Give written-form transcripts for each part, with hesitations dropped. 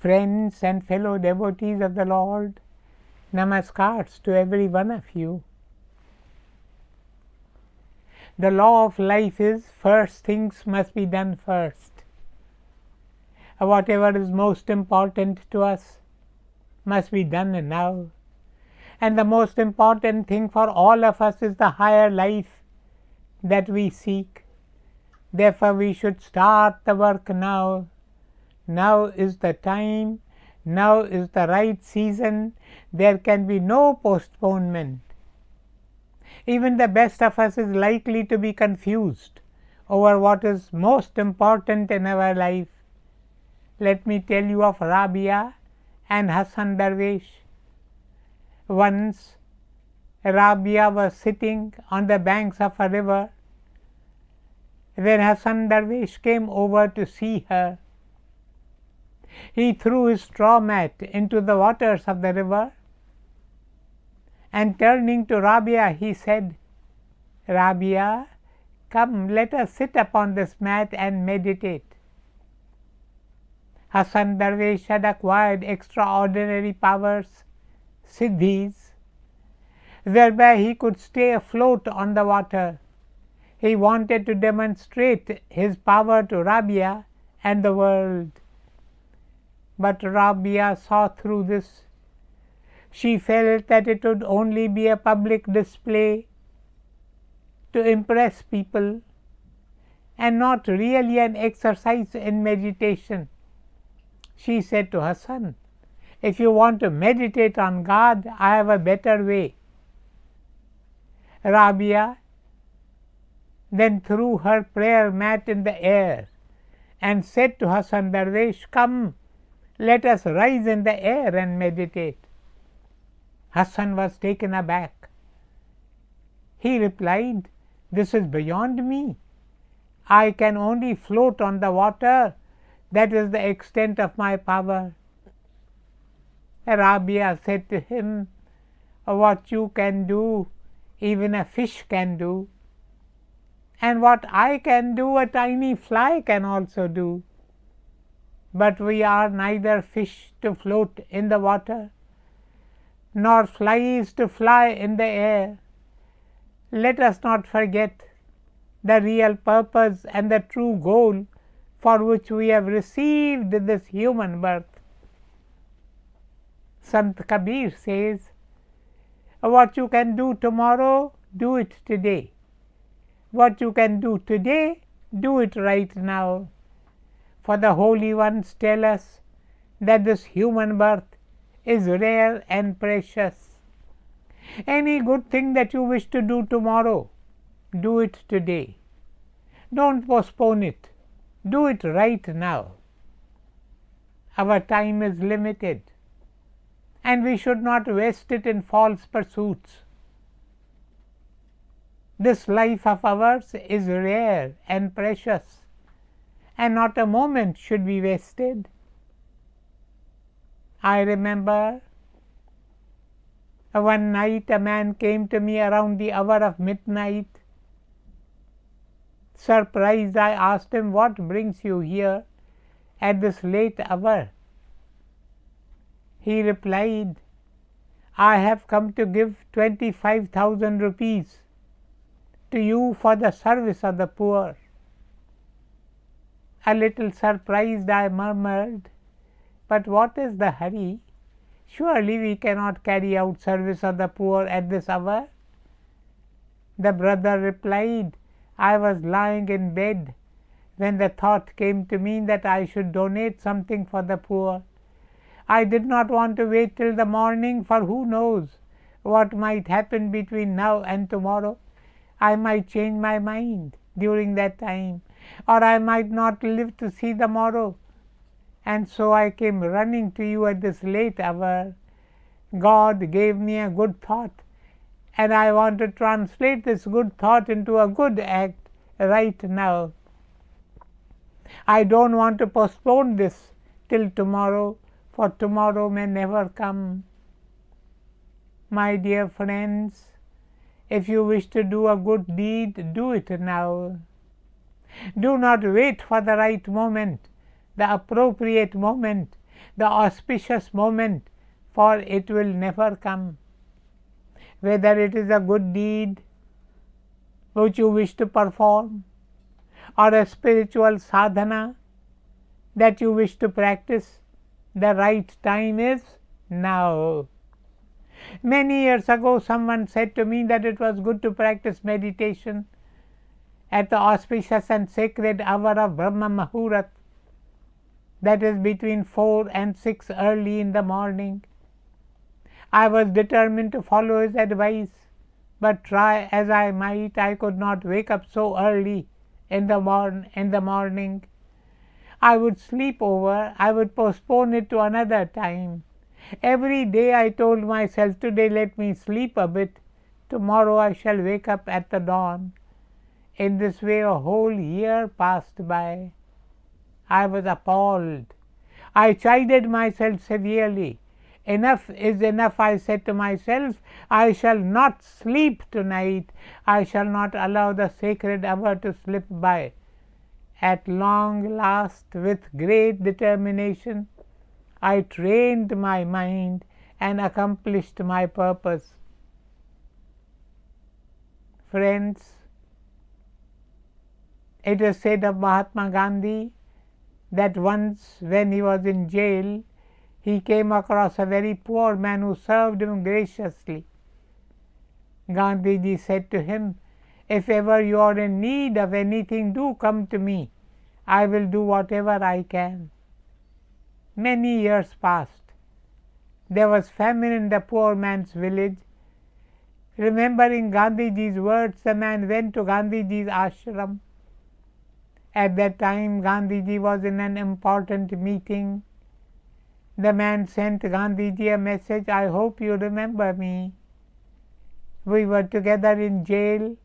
Friends and fellow devotees of the Lord, namaskars to every one of you. The law of life is first things must be done first. Whatever is most important to us must be done now. And the most important thing for all of us is the higher life that we seek. Therefore, we should start the work now. Now is the time. Now is the right season. There can be no postponement. Even the best of us is likely to be confused over what is most important in our life. Let me tell you of Rabia and Hassan Darwish. Once Rabia was sitting on the banks of a river when Hassan Darwish came over to see her. He threw his straw mat into the waters of the river, and turning to Rabia he said, "Rabia, come, let us sit upon this mat and meditate." Hassan Darwish had acquired extraordinary powers, siddhis, whereby he could stay afloat on the water. He wanted to demonstrate his power to Rabia and the world. But Rabia saw through this. She felt that it would only be a public display to impress people and not really an exercise in meditation. She said to Hassan, "If you want to meditate on God, I have a better way." Rabia then threw her prayer mat in the air and said to Hassan Darwish, "Come, let us rise in the air and meditate." Hassan was taken aback. He replied, "This is beyond me. I can only float on the water. That is the extent of my power." Rabia said to him, "What you can do, even a fish can do. And what I can do, a tiny fly can also do. But we are neither fish to float in the water, nor flies to fly in the air. Let us not forget the real purpose and the true goal for which we have received this human birth." Sant Kabir says, "What you can do tomorrow, do it today. What you can do today, do it right now." For the holy ones tell us that this human birth is rare and precious. Any good thing that you wish to do tomorrow, do it today. Don't postpone it. Do it right now. Our time is limited, and we should not waste it in false pursuits. This life of ours is rare and precious, and not a moment should be wasted. I remember one night a man came to me around the hour of midnight. Surprised, I asked him, "What brings you here at this late hour?" He replied, "I have come to give 25,000 rupees to you for the service of the poor." A little surprised, I murmured, "But what is the hurry? Surely we cannot carry out service of the poor at this hour." The brother replied, "I was lying in bed when the thought came to me that I should donate something for the poor. I did not want to wait till the morning, for who knows what might happen between now and tomorrow. I might change my mind during that time, or I might not live to see the morrow. And so I came running to you at this late hour. God gave me a good thought, and I want to translate this good thought into a good act right now. I don't want to postpone this till tomorrow, for tomorrow may never come." My dear friends, if you wish to do a good deed, do it now. Do not wait for the right moment, the appropriate moment, the auspicious moment, for it will never come. Whether it is a good deed which you wish to perform, or a spiritual sadhana that you wish to practice, the right time is now. Many years ago, someone said to me that it was good to practice meditation at the auspicious and sacred hour of Brahma Muhurat, that is between 4 and 6 early in the morning. I was determined to follow his advice, but try as I might, I could not wake up so early in the morning. I would sleep over, I would postpone it to another time. Every day I told myself, today let me sleep a bit, tomorrow I shall wake up at the dawn. In this way a whole year passed by. I was appalled. I chided myself severely. Enough is enough, I said to myself. I shall not sleep tonight. I shall not allow the sacred hour to slip by. At long last, with great determination, I trained my mind and accomplished my purpose. Friends, it is said of Mahatma Gandhi that once when he was in jail, he came across a very poor man who served him graciously. Gandhiji said to him, if ever you are in need of anything, do come to me. I will do whatever I can. Many years passed. There was famine in the poor man's village. Remembering Gandhiji's words, the man went to Gandhiji's ashram. At that time, Gandhiji was in an important meeting. The man sent Gandhiji a message, I hope you remember me. We were together in jail,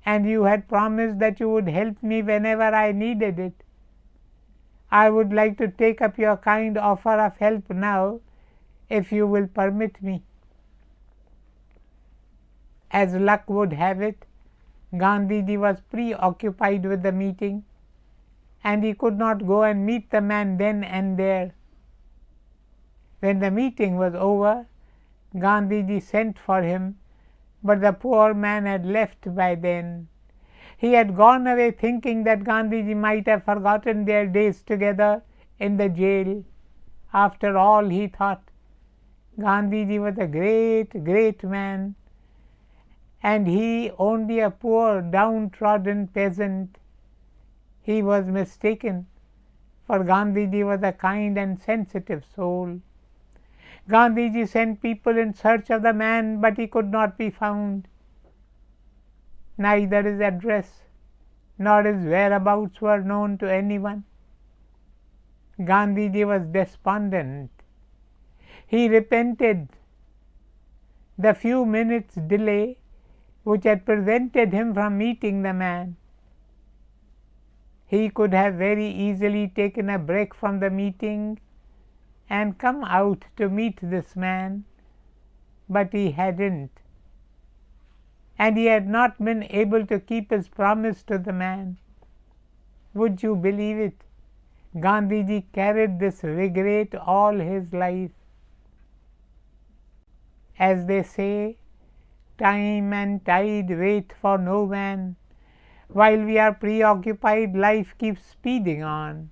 and you had promised that you would help me whenever I needed it. I would like to take up your kind offer of help now, if you will permit me. As luck would have it, Gandhiji was preoccupied with the meeting, and he could not go and meet the man then and there. When the meeting was over, Gandhiji sent for him, but the poor man had left by then. He had gone away thinking that Gandhiji might have forgotten their days together in the jail. After all, he thought, Gandhiji was a great, great man, and he only a poor, downtrodden peasant. He was mistaken, for Gandhiji was a kind and sensitive soul. Gandhiji sent people in search of the man, but he could not be found. Neither his address nor his whereabouts were known to anyone. Gandhiji was despondent. He repented the few minutes' delay which had prevented him from meeting the man. He could have very easily taken a break from the meeting and come out to meet this man, but he hadn't. And he had not been able to keep his promise to the man. Would you believe it? Gandhiji carried this regret all his life. As they say, time and tide wait for no man. While we are preoccupied, life keeps speeding on.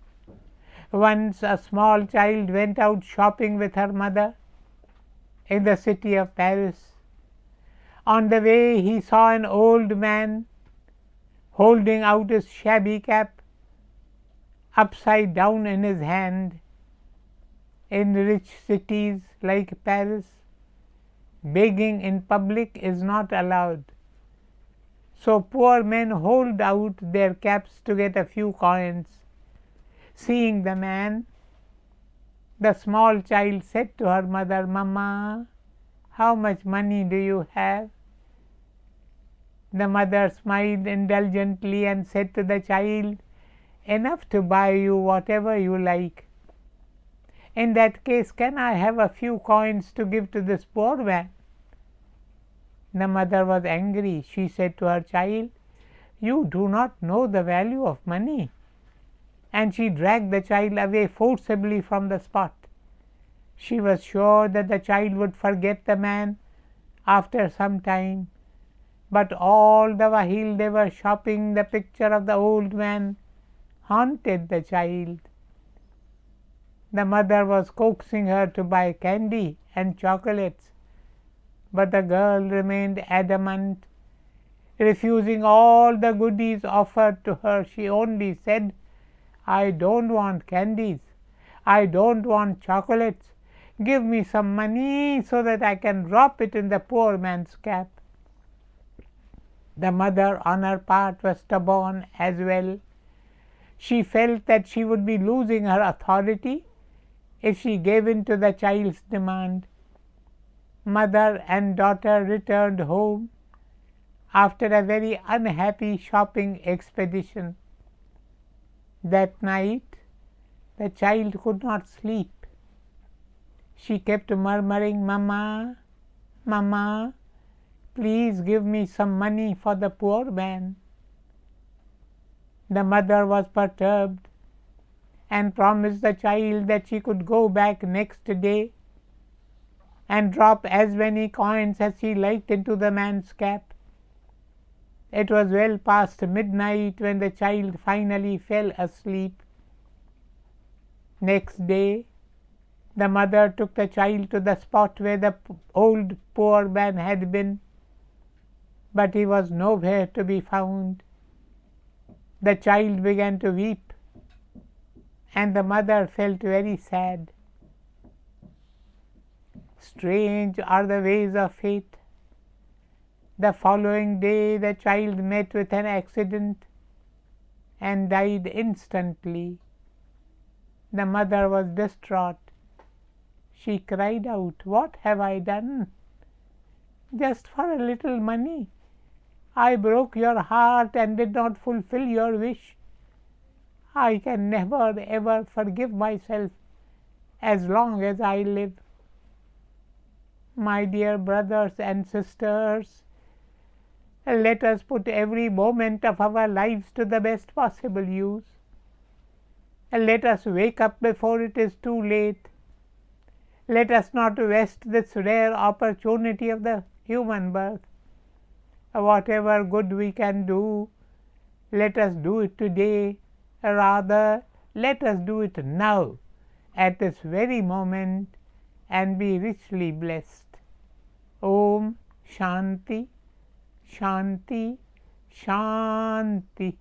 Once a small child went out shopping with her mother in the city of Paris. On the way, he saw an old man holding out his shabby cap upside down in his hand. In rich cities like Paris, begging in public is not allowed. So poor men hold out their caps to get a few coins. Seeing the man, the small child said to her mother, Mama, how much money do you have? The mother smiled indulgently and said to the child, enough to buy you whatever you like. In that case, can I have a few coins to give to this poor man? The mother was angry. She said to her child, you do not know the value of money, and she dragged the child away forcibly from the spot. She was sure that the child would forget the man after some time, but all the while they were shopping, the picture of the old man haunted the child. The mother was coaxing her to buy candy and chocolates, but the girl remained adamant, refusing all the goodies offered to her. She only said, "I don't want candies. I don't want chocolates. Give me some money so that I can drop it in the poor man's cap." The mother, on her part, was stubborn as well. She felt that she would be losing her authority if she gave in to the child's demand. Mother and daughter returned home after a very unhappy shopping expedition. That night the child could not sleep. She kept murmuring, "Mama, Mama, please give me some money for the poor man." The mother was perturbed and promised the child that she could go back next day and drop as many coins as she liked into the man's cap. It was well past midnight when the child finally fell asleep. Next day the mother took the child to the spot where the old poor man had been, but he was nowhere to be found. The child began to weep, and the mother felt very sad. Strange are the ways of fate. The following day the child met with an accident and died instantly. The mother was distraught. She cried out, "What have I done? Just for a little money I broke your heart and did not fulfill your wish. I can never ever forgive myself as long as I live." My dear brothers and sisters, let us put every moment of our lives to the best possible use. Let us wake up before it is too late. Let us not waste this rare opportunity of the human birth. Whatever good we can do, let us do it today. Rather, let us do it now, at this very moment, and be richly blessed. Om Shanti, Shanti, Shanti.